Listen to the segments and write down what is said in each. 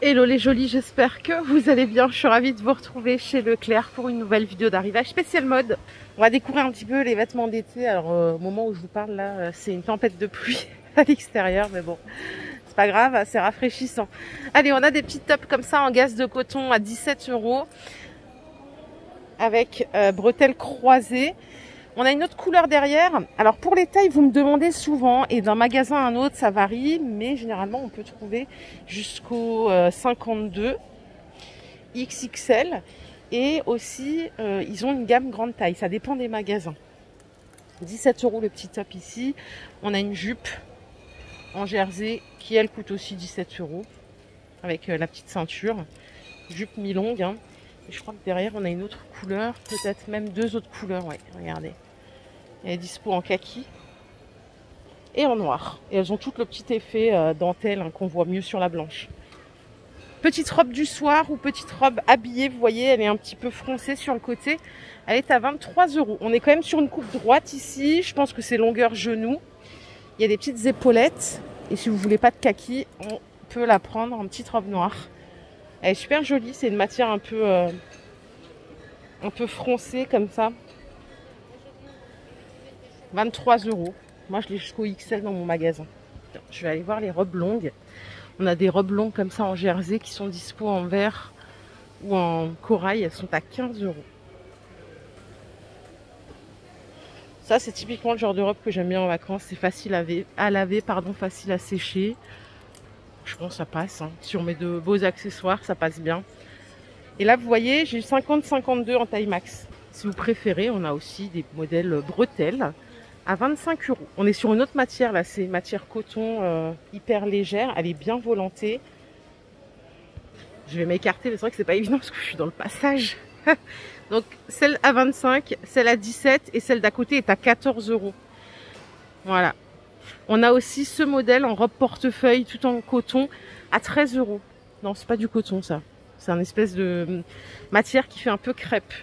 Hello les jolis, j'espère que vous allez bien. Je suis ravie de vous retrouver chez Leclerc pour une nouvelle vidéo d'arrivage spécial mode. On va découvrir un petit peu les vêtements d'été. Alors au moment où je vous parle là, c'est une tempête de pluie à l'extérieur, mais bon, c'est pas grave, c'est rafraîchissant. Allez, on a des petites tops comme ça en gaze de coton à 17 € avec bretelles croisées. On a une autre couleur derrière. Alors pour les tailles, vous me demandez souvent, et d'un magasin à un autre, ça varie, mais généralement on peut trouver jusqu'au 52 XXL. Et aussi, ils ont une gamme grande taille, ça dépend des magasins. 17 € le petit top ici. On a une jupe en jersey qui elle coûte aussi 17 € avec la petite ceinture. Jupe mi-longue, hein. Et je crois que derrière on a une autre couleur, peut-être même deux autres couleurs, ouais, regardez. Elle est dispo en kaki et en noir. Et elles ont toutes le petit effet dentelle hein, qu'on voit mieux sur la blanche. Petite robe du soir ou petite robe habillée, vous voyez, elle est un petit peu froncée sur le côté. Elle est à 23 €. On est quand même sur une coupe droite ici. Je pense que c'est longueur genou. Il y a des petites épaulettes. Et si vous voulez pas de kaki, on peut la prendre en petite robe noire. Elle est super jolie. C'est une matière un peu froncée comme ça. 23 €. Moi, je l'ai jusqu'au XL dans mon magasin. Je vais aller voir les robes longues. On a des robes longues comme ça en jersey qui sont dispo en vert ou en corail. Elles sont à 15 €. Ça, c'est typiquement le genre de robe que j'aime bien en vacances. C'est facile à laver, facile à sécher. Je pense que ça passe. Hein. Si on met de beaux accessoires, ça passe bien. Et là, vous voyez, j'ai 50-52 en taille max. Si vous préférez, on a aussi des modèles bretelles à 25 €. On est sur une autre matière là, c'est une matière coton hyper légère, elle est bien volantée. Je vais m'écarter, mais c'est vrai que c'est pas évident parce que je suis dans le passage. Donc celle à 25, celle à 17 et celle d'à côté est à 14 €. Voilà. On a aussi ce modèle en robe portefeuille tout en coton à 13 €. Non, c'est pas du coton ça. C'est une espèce de matière qui fait un peu crêpe.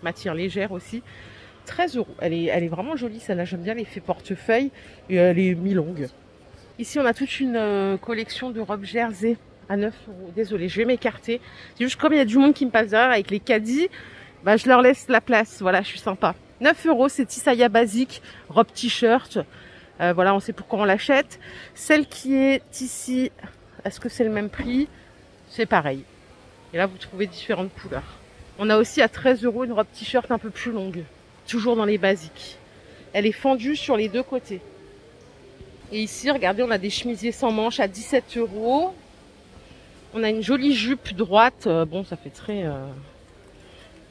Matière légère aussi. 13 €. Elle est vraiment jolie, celle-là. J'aime bien l'effet portefeuille et elle est mi-longue. Ici, on a toute une collection de robes jersey à 9 €. Désolée, je vais m'écarter. C'est juste comme il y a du monde qui me passe derrière avec les caddies, bah, je leur laisse la place. Voilà, je suis sympa. 9 €, c'est Tisaya basique, robe t-shirt. Voilà, on sait pourquoi on l'achète. Celle qui est ici, est-ce que c'est le même prix? C'est pareil. Et là, vous trouvez différentes couleurs. On a aussi à 13 € une robe t-shirt un peu plus longue. Toujours dans les basiques. Elle est fendue sur les deux côtés. Et ici, regardez, on a des chemisiers sans manches à 17 €. On a une jolie jupe droite. Bon, ça fait très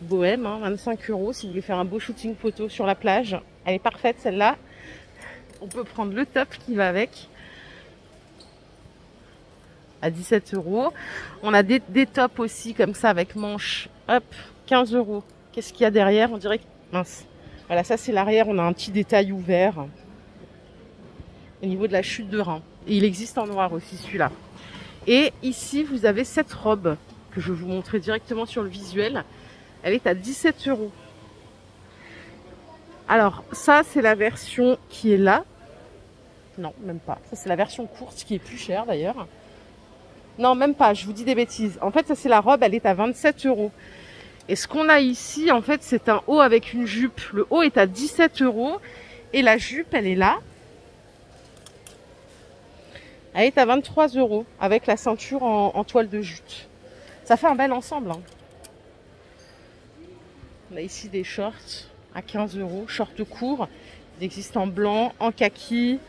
bohème, hein, 25 € si vous voulez faire un beau shooting photo sur la plage. Elle est parfaite, celle-là. On peut prendre le top qui va avec. À 17 €. On a des tops aussi comme ça avec manches. Hop, 15 €. Qu'est-ce qu'il y a derrière? On dirait que... Mince. Voilà, ça c'est l'arrière. On a un petit détail ouvert au niveau de la chute de rein. Et il existe en noir aussi celui-là. Et ici, vous avez cette robe que je vais vous montrer directement sur le visuel. Elle est à 17 €. Alors, ça c'est la version qui est là. Non, même pas. Ça c'est la version courte qui est plus chère d'ailleurs. Non, même pas, je vous dis des bêtises. En fait, ça c'est la robe, elle est à 27 €. Et ce qu'on a ici, en fait, c'est un haut avec une jupe. Le haut est à 17 € et la jupe, elle est là. Elle est à 23 € avec la ceinture en toile de jute. Ça fait un bel ensemble. Hein. On a ici des shorts à 15 €, shorts courts. Ils existent en blanc, en kaki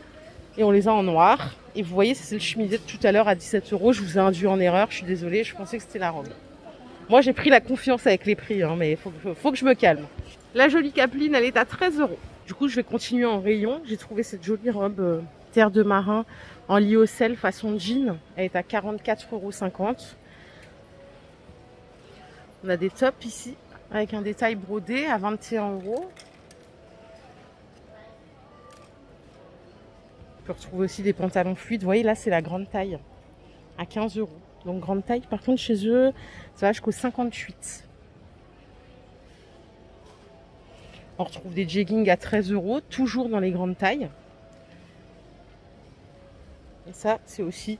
et on les a en noir. Et vous voyez, c'est le chemisier de tout à l'heure à 17 €. Je vous ai induit en erreur, je suis désolée, je pensais que c'était la robe. Moi, j'ai pris la confiance avec les prix, hein, mais il faut que je me calme. La jolie capeline, elle est à 13 €. Du coup, je vais continuer en rayon. J'ai trouvé cette jolie robe terre de marin en lyocell façon jean. Elle est à 44,50 €. On a des tops ici avec un détail brodé à 21 €. On peut retrouver aussi des pantalons fluides. Vous voyez, là, c'est la grande taille à 15 €. Donc, grande taille. Par contre, chez eux, ça va jusqu'au 58. On retrouve des jeggings à 13 €, toujours dans les grandes tailles. Et ça, c'est aussi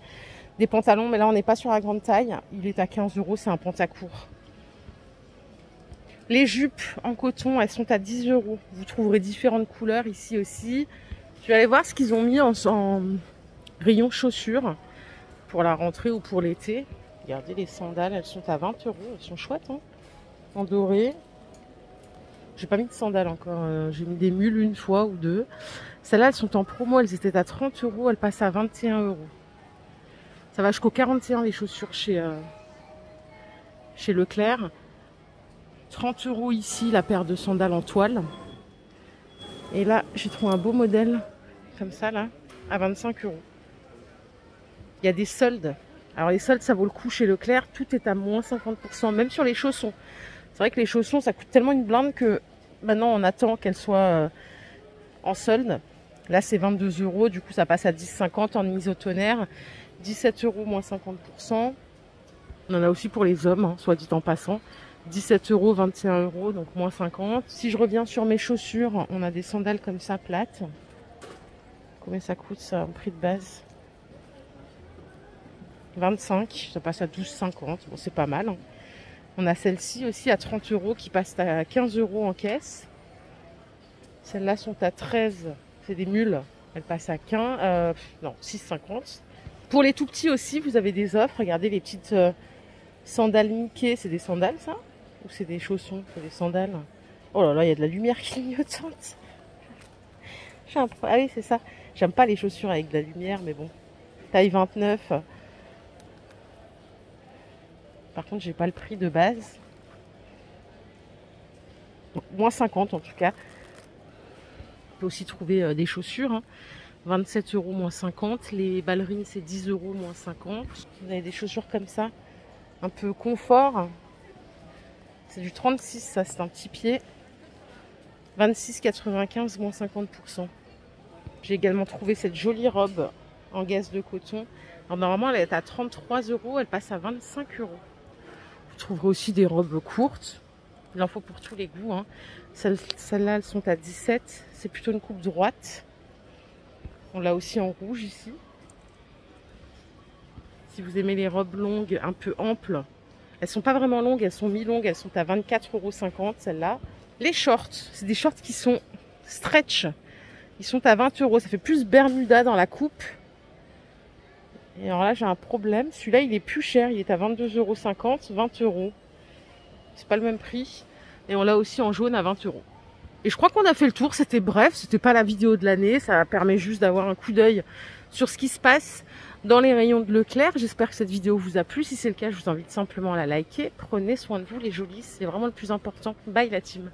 Des pantalons, mais là on n'est pas sur la grande taille. Il est à 15 €, c'est un pantacourt. Les jupes en coton, elles sont à 10 €. Vous trouverez différentes couleurs ici aussi. Je vais aller voir ce qu'ils ont mis en rayon chaussures pour la rentrée ou pour l'été. Regardez les sandales, elles sont à 20 €. Elles sont chouettes, hein, en doré. J'ai pas mis de sandales encore. J'ai mis des mules une fois ou deux. Celles-là, elles sont en promo. Elles étaient à 30 €. Elles passent à 21 €. Ça va jusqu'au 41 les chaussures chez Leclerc. 30 € ici, la paire de sandales en toile. Et là, j'ai trouvé un beau modèle, comme ça, là, à 25 €. Il y a des soldes. Alors, les soldes, ça vaut le coup chez Leclerc. Tout est à moins 50%, même sur les chaussons. C'est vrai que les chaussons, ça coûte tellement une blinde que maintenant, on attend qu'elles soient en solde. Là, c'est 22 €. Du coup, ça passe à 10,50 € en isotonnerre. 17 € moins 50%. On en a aussi pour les hommes, hein, soit dit en passant. 17 €, 21 €, donc moins 50. Si je reviens sur mes chaussures, on a des sandales comme ça, plates. Combien ça coûte ça, en prix de base? 25, ça passe à 12,50. Bon, c'est pas mal, hein. On a celle-ci aussi à 30 € qui passe à 15 € en caisse. Celles-là sont à 13. C'est des mules. Elles passent à 15. Non, 6,50. Pour les tout petits aussi, vous avez des offres. Regardez les petites sandales Mickey. C'est des sandales, ça? Ou c'est des chaussons? C'est des sandales. Oh là là, il y a de la lumière clignotante. Ah oui, c'est ça. J'aime pas les chaussures avec de la lumière, mais bon. Taille 29. Par contre, j'ai pas le prix de base. Donc, moins 50 en tout cas. On peut aussi trouver des chaussures. Hein. 27 € moins 50. Les ballerines, c'est 10 € moins 50. Vous avez des chaussures comme ça. Un peu confort. C'est du 36, ça, c'est un petit pied. 26,95 moins 50%. J'ai également trouvé cette jolie robe en gaze de coton. Alors, normalement, elle est à 33 €. Elle passe à 25 €. Vous trouverez aussi des robes courtes. Il en faut pour tous les goûts. Hein. Celles-là, elles sont à 17. C'est plutôt une coupe droite. On l'a aussi en rouge ici. Si vous aimez les robes longues, un peu amples. Elles sont pas vraiment longues, elles sont mi-longues. Elles sont à 24,50 € celles-là. Les shorts, c'est des shorts qui sont stretch. Ils sont à 20 €. Ça fait plus Bermuda dans la coupe. Et alors là, j'ai un problème. Celui-là, il est plus cher. Il est à 22,50 €, 20 €. C'est pas le même prix. Et on l'a aussi en jaune à 20 €. Et je crois qu'on a fait le tour. C'était bref. C'était pas la vidéo de l'année. Ça permet juste d'avoir un coup d'œil sur ce qui se passe dans les rayons de Leclerc. J'espère que cette vidéo vous a plu. Si c'est le cas, je vous invite simplement à la liker. Prenez soin de vous, les jolis. C'est vraiment le plus important. Bye la team.